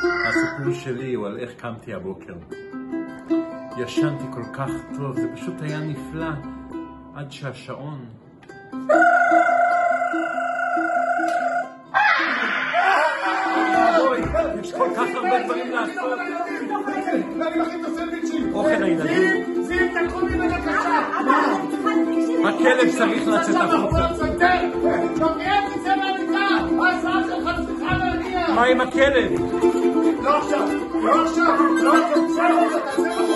הסיפור שלי הוא על איך קמתי הבוקר. ישנתי כל כך טוב, זה פשוט היה נפלא, עד שהשעון... יש כל כך הרבה דברים לעשות. אני מכין את הסנדוויצ'ים. אוכל הילדים. זיו, תקחו לי בבקשה. הכלב צריך לצאת החוצה. נוגע תצא מהמיטה. ההסעה שלך צריכה להגיע. מה עם הכלב? לא עכשיו. תעשה